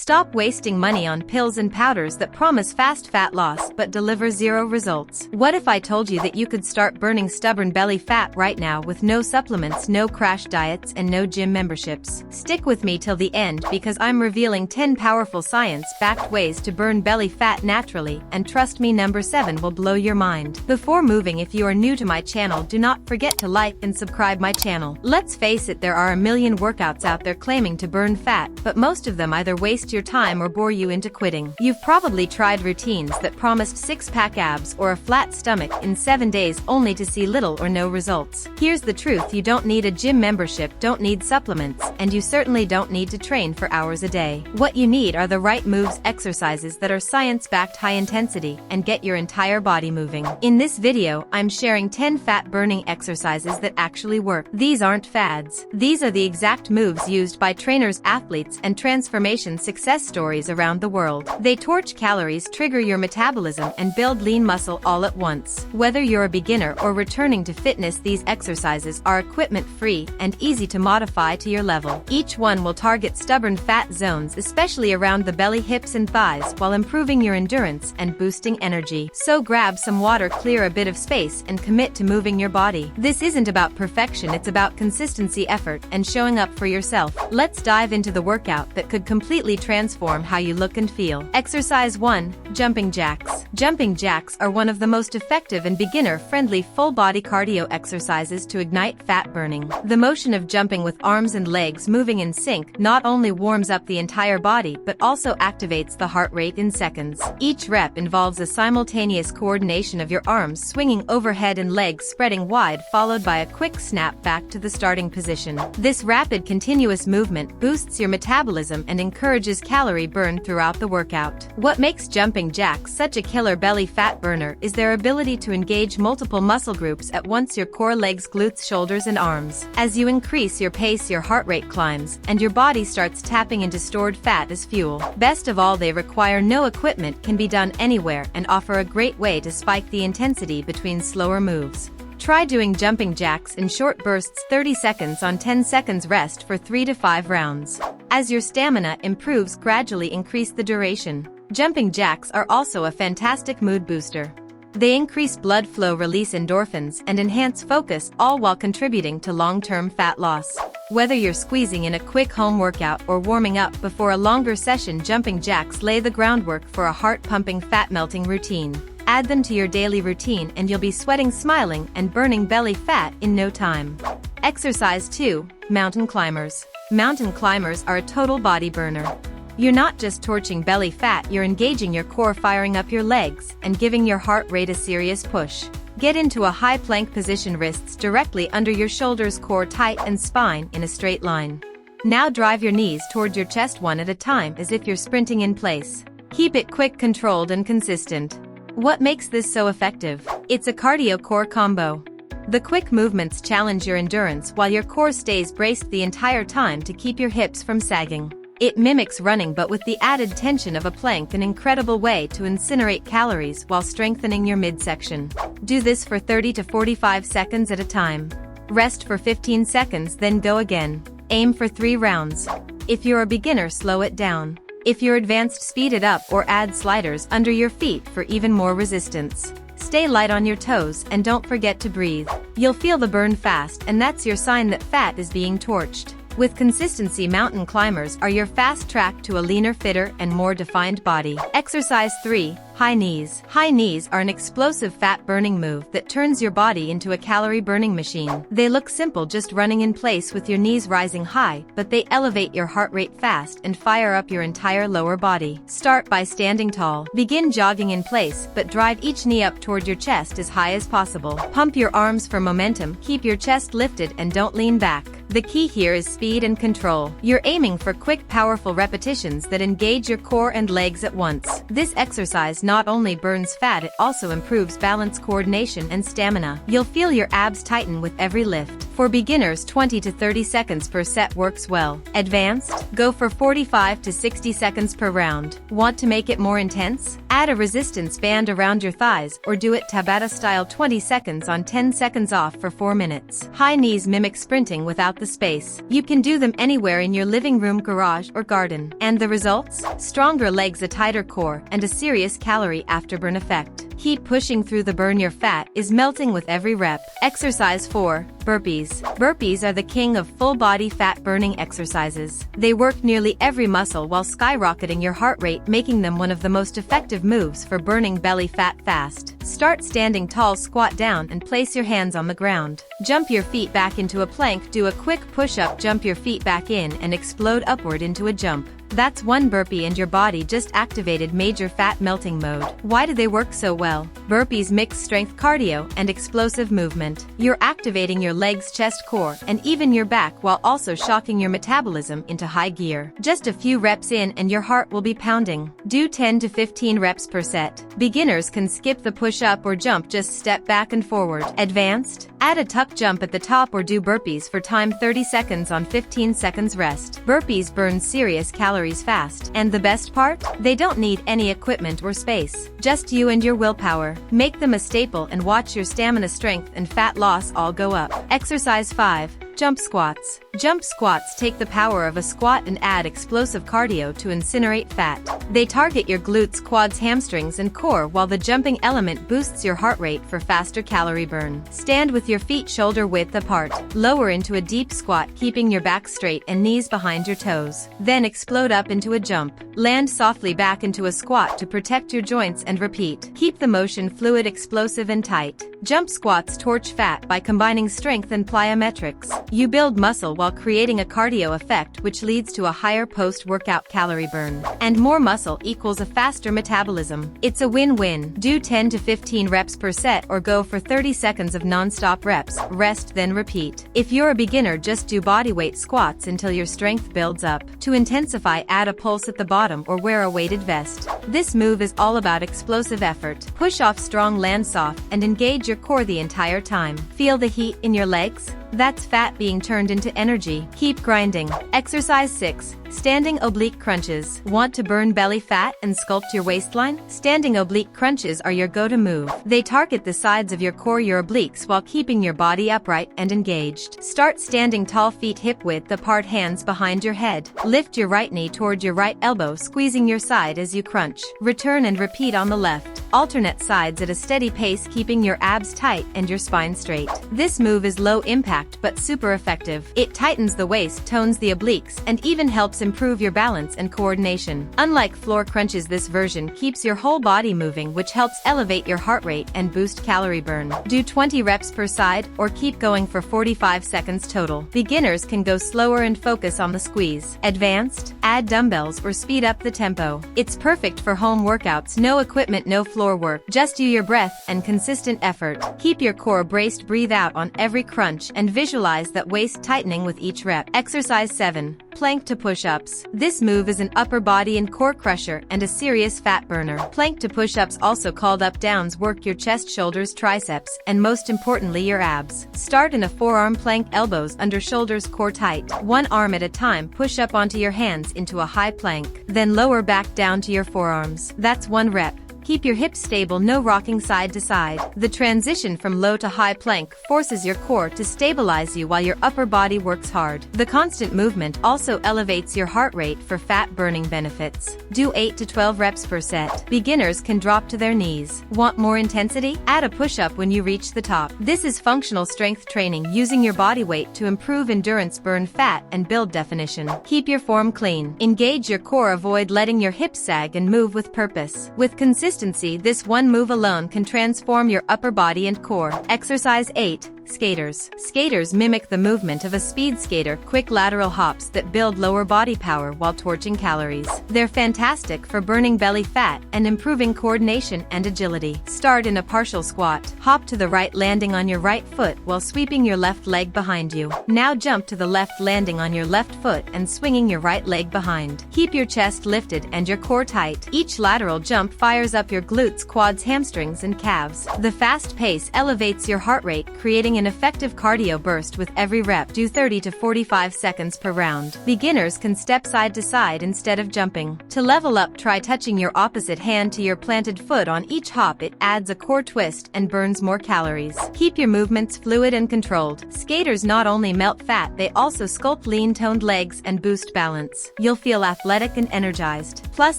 Stop wasting money on pills and powders that promise fast fat loss but deliver zero results. What if I told you that you could start burning stubborn belly fat right now with no supplements, no crash diets, and no gym memberships? Stick with me till the end because I'm revealing 10 powerful science-backed ways to burn belly fat naturally, and trust me, number 7 will blow your mind. Before moving, if you are new to my channel, do not forget to like and subscribe my channel. Let's face it, there are a million workouts out there claiming to burn fat, but most of them either waste your time or bore you into quitting. You've probably tried routines that promised six-pack abs or a flat stomach in 7 days only to see little or no results. Here's the truth: you don't need a gym membership, don't need supplements, and you certainly don't need to train for hours a day. What you need are the right moves, exercises that are science-backed, high intensity, and get your entire body moving. In this video, I'm sharing 10 fat-burning exercises that actually work. These aren't fads. These are the exact moves used by trainers, athletes, and transformation success stories around the world. They torch calories, trigger your metabolism, and build lean muscle all at once. Whether you're a beginner or returning to fitness, these exercises are equipment-free and easy to modify to your level. Each one will target stubborn fat zones, especially around the belly, hips, and thighs, while improving your endurance and boosting energy. So grab some water, clear a bit of space, and commit to moving your body. This isn't about perfection, it's about consistency, effort, and showing up for yourself. Let's dive into the workout that could completely transform how you look and feel. Exercise 1. Jumping jacks. Jumping jacks are one of the most effective and beginner-friendly full-body cardio exercises to ignite fat burning. The motion of jumping with arms and legs moving in sync not only warms up the entire body but also activates the heart rate in seconds. Each rep involves a simultaneous coordination of your arms swinging overhead and legs spreading wide, followed by a quick snap back to the starting position. This rapid, continuous movement boosts your metabolism and encourages calorie burn throughout the workout. What makes jumping jacks such a killer belly fat burner is their ability to engage multiple muscle groups at once: your core, legs, glutes, shoulders, and arms. As you increase your pace, your heart rate climbs, and your body starts tapping into stored fat as fuel. Best of all, they require no equipment, can be done anywhere, and offer a great way to spike the intensity between slower moves. Try doing jumping jacks in short bursts, 30 seconds on, 10 seconds rest for 3 to 5 rounds. As your stamina improves, gradually increase the duration. Jumping jacks are also a fantastic mood booster. They increase blood flow, release endorphins, and enhance focus, all while contributing to long-term fat loss. Whether you're squeezing in a quick home workout or warming up before a longer session, jumping jacks lay the groundwork for a heart-pumping, fat-melting routine. Add them to your daily routine and you'll be sweating, smiling, and burning belly fat in no time. Exercise 2. Mountain climbers. Mountain climbers are a total body burner. You're not just torching belly fat, you're engaging your core, firing up your legs, and giving your heart rate a serious push. Get into a high plank position, wrists directly under your shoulders, core tight, and spine in a straight line. Now drive your knees toward your chest one at a time as if you're sprinting in place. Keep it quick, controlled, and consistent. What makes this so effective? It's a cardio-core combo. The quick movements challenge your endurance while your core stays braced the entire time to keep your hips from sagging. It mimics running but with the added tension of a plank, an incredible way to incinerate calories while strengthening your midsection. Do this for 30 to 45 seconds at a time. Rest for 15 seconds, then go again. Aim for 3 rounds. If you're a beginner, slow it down. If you're advanced, speed it up or add sliders under your feet for even more resistance. Stay light on your toes and don't forget to breathe. You'll feel the burn fast, and that's your sign that fat is being torched. With consistency, mountain climbers are your fast track to a leaner, fitter, and more defined body. Exercise 3. High knees. High knees are an explosive fat-burning move that turns your body into a calorie-burning machine. They look simple, just running in place with your knees rising high, but they elevate your heart rate fast and fire up your entire lower body. Start by standing tall. Begin jogging in place, but drive each knee up toward your chest as high as possible. Pump your arms for momentum, keep your chest lifted, and don't lean back. The key here is speed and control. You're aiming for quick, powerful repetitions that engage your core and legs at once. This exercise not only burns fat, it also improves balance, coordination, and stamina. You'll feel your abs tighten with every lift. For beginners, 20 to 30 seconds per set works well. Advanced? Go for 45 to 60 seconds per round. Want to make it more intense? Add a resistance band around your thighs or do it Tabata style, 20 seconds on, 10 seconds off for 4 minutes. High knees mimic sprinting without the space. You can do them anywhere in your living room, garage, or garden. And the results? Stronger legs, a tighter core, and a serious calorie afterburn effect. Keep pushing through. The burn, your fat is melting with every rep. Exercise 4. Burpees. Burpees are the king of full-body fat-burning exercises. They work nearly every muscle while skyrocketing your heart rate, making them one of the most effective moves for burning belly fat fast. Start standing tall, squat down, and place your hands on the ground. Jump your feet back into a plank, do a quick push-up, jump your feet back in, and explode upward into a jump. That's one burpee and your body just activated major fat melting mode. Why do they work so well? Burpees mix strength, cardio, and explosive movement. You're activating your legs, chest, core, and even your back while also shocking your metabolism into high gear. Just a few reps in and your heart will be pounding. Do 10 to 15 reps per set. Beginners can skip the push-up or jump, just step back and forward. Advanced? Add a tuck jump at the top or do burpees for time, 30 seconds on, 15 seconds rest. Burpees burn serious calories fast. And the best part? They don't need any equipment or space. Just you and your willpower. Make them a staple and watch your stamina, strength, and fat loss all go up. Exercise 5. Jump squats. Jump squats take the power of a squat and add explosive cardio to incinerate fat. They target your glutes, quads, hamstrings, and core, while the jumping element boosts your heart rate for faster calorie burn. Stand with your feet shoulder width apart. Lower into a deep squat, keeping your back straight and knees behind your toes. Then explode up into a jump. Land softly back into a squat to protect your joints and repeat. Keep the motion fluid, explosive, and tight. Jump squats torch fat by combining strength and plyometrics. You build muscle while creating a cardio effect, which leads to a higher post-workout calorie burn. And more muscle equals a faster metabolism. It's a win-win. Do 10 to 15 reps per set or go for 30 seconds of non-stop reps, rest, then repeat. If you're a beginner, just do bodyweight squats until your strength builds up. To intensify, add a pulse at the bottom or wear a weighted vest. This move is all about explosive effort. Push off strong, land soft, and engage your core the entire time. Feel the heat in your legs? That's fat being turned into energy. Keep grinding. Exercise 6. Standing oblique crunches. Want to burn belly fat and sculpt your waistline? Standing oblique crunches are your go-to move. They target the sides of your core, your obliques, while keeping your body upright and engaged. Start standing tall, feet hip width apart, hands behind your head. Lift your right knee toward your right elbow, squeezing your side as you crunch. Return and repeat on the left. Alternate sides at a steady pace, keeping your abs tight and your spine straight. This move is low impact but super effective. It tightens the waist, tones the obliques, and even helps improve your balance and coordination. Unlike floor crunches, this version keeps your whole body moving, which helps elevate your heart rate and boost calorie burn. Do 20 reps per side or keep going for 45 seconds total. Beginners can go slower and focus on the squeeze. Advanced? Add dumbbells or speed up the tempo. It's perfect for home workouts. No equipment, no floor work. Just you, your breath, and consistent effort. Keep your core braced, breathe out on every crunch, and visualize that waist tightening with each rep. Exercise 7. Plank to push-ups. This move is an upper body and core crusher and a serious fat burner. Plank to push-ups, also called up-downs, work your chest, shoulders, triceps, and most importantly your abs. Start in a forearm plank, elbows under shoulders, core tight. One arm at a time, push up onto your hands into a high plank. Then lower back down to your forearms. That's one rep. Keep your hips stable, no rocking side to side. The transition from low to high plank forces your core to stabilize you while your upper body works hard. The constant movement also elevates your heart rate for fat burning benefits. Do 8 to 12 reps per set. Beginners can drop to their knees. Want more intensity? Add a push-up when you reach the top. This is functional strength training, using your body weight to improve endurance, burn fat, and build definition. Keep your form clean. Engage your core, avoid letting your hips sag, and move with purpose. With consistency, this one move alone can transform your upper body and core. Exercise 8. Skaters. Skaters mimic the movement of a speed skater, quick lateral hops that build lower body power while torching calories. They're fantastic for burning belly fat and improving coordination and agility. Start in a partial squat. Hop to the right, landing on your right foot while sweeping your left leg behind you. Now jump to the left, landing on your left foot and swinging your right leg behind. Keep your chest lifted and your core tight. Each lateral jump fires up your glutes, quads, hamstrings, and calves. The fast pace elevates your heart rate, creating an effective cardio burst with every rep. Do 30 to 45 seconds per round. Beginners can step side to side instead of jumping. To level up, try touching your opposite hand to your planted foot on each hop. It adds a core twist and burns more calories. Keep your movements fluid and controlled. Skaters not only melt fat, they also sculpt lean, toned legs and boost balance. You'll feel athletic and energized. Plus,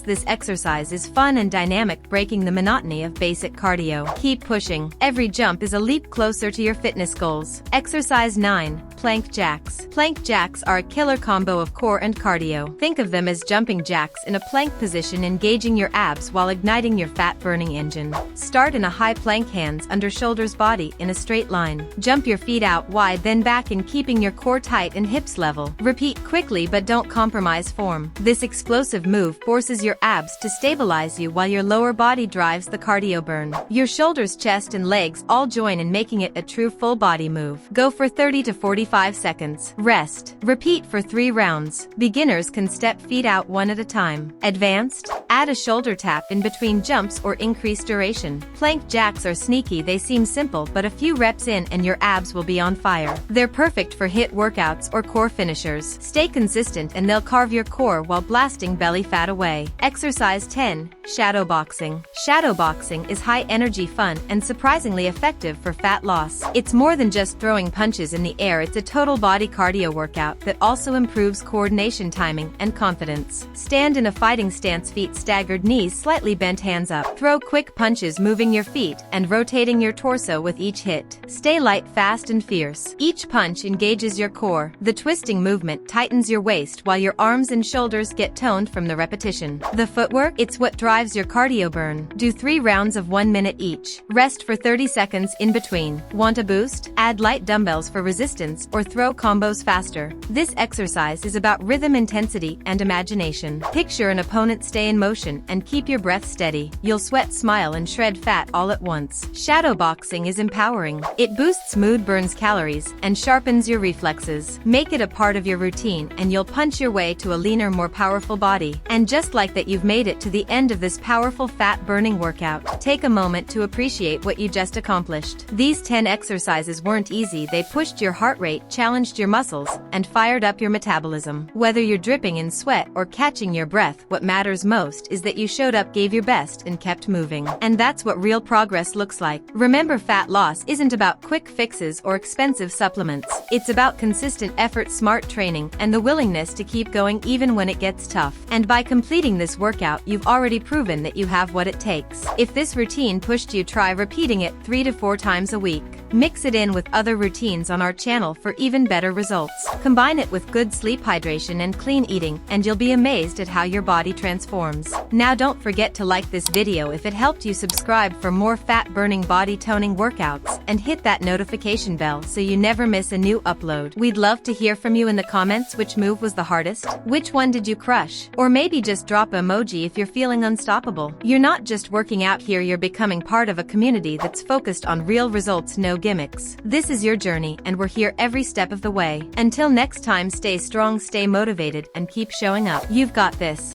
this exercise is fun and dynamic, breaking the monotony of basic cardio. Keep pushing. Every jump is a leap closer to your fitness goals. Exercise 9. Plank jacks. Plank jacks are a killer combo of core and cardio. Think of them as jumping jacks in a plank position, engaging your abs while igniting your fat-burning engine. Start in a high plank, hands under shoulders, body in a straight line. Jump your feet out wide, then back in, keeping your core tight and hips level. Repeat quickly but don't compromise form. This explosive move forces your abs to stabilize you while your lower body drives the cardio burn. Your shoulders, chest, and legs all join in making it a true full body move. Go for 30 to 45 seconds. Rest. Repeat for 3 rounds. Beginners can step feet out one at a time. Advanced? Add a shoulder tap in between jumps or increase duration. Plank jacks are sneaky. They seem simple, but a few reps in and your abs will be on fire. They're perfect for HIIT workouts or core finishers. Stay consistent and they'll carve your core while blasting belly fat away. Exercise 10. Shadowboxing. Shadowboxing is high-energy fun and surprisingly effective for fat loss. It's more than just throwing punches in the air. It's a total body cardio workout that also improves coordination, timing, and confidence. Stand in a fighting stance, feet staggered, knees slightly bent, hands up. Throw quick punches, moving your feet and rotating your torso with each hit. Stay light, fast, and fierce. Each punch engages your core. The twisting movement tightens your waist while your arms and shoulders get toned from the repetition. The footwork, it's what drives your cardio burn. Do 3 rounds of 1 minute each. Rest for 30 seconds in between. Want a boost? Add light dumbbells for resistance or throw combos faster. This exercise is about rhythm, intensity, and imagination. Picture an opponent, stay in motion, and keep your breath steady. You'll sweat, smile, and shred fat all at once. Shadowboxing is empowering. It boosts mood, burns calories, and sharpens your reflexes. Make it a part of your routine and you'll punch your way to a leaner, more powerful body. And just like that, you've made it to the end of this powerful fat-burning workout. Take a moment to appreciate what you just accomplished. These 10 exercises weren't easy. They pushed your heart rate, challenged your muscles, and fired up your metabolism. Whether you're dripping in sweat or catching your breath, what matters most is that you showed up, gave your best, and kept moving. And that's what real progress looks like. Remember, fat loss isn't about quick fixes or expensive supplements. It's about consistent effort, smart training, and the willingness to keep going even when it gets tough. And by completing this workout, you've already proven that you have what it takes. If this routine pushed you, try repeating it 3 to 4 times a week. Mix it in with other routines on our channel for even better results. Combine it with good sleep, hydration, and clean eating, and you'll be amazed at how your body transforms. Now don't forget to like this video if it helped you, subscribe for more fat-burning, body-toning workouts, and hit that notification bell so you never miss a new upload. We'd love to hear from you in the comments. Which move was the hardest? Which one did you crush? Or maybe just drop an emoji if you're feeling unstoppable. You're not just working out here, you're becoming part of a community that's focused on real results, no gimmicks. This is your journey, and we're here every step of the way. Until next time, stay strong, stay motivated, and keep showing up. You've got this.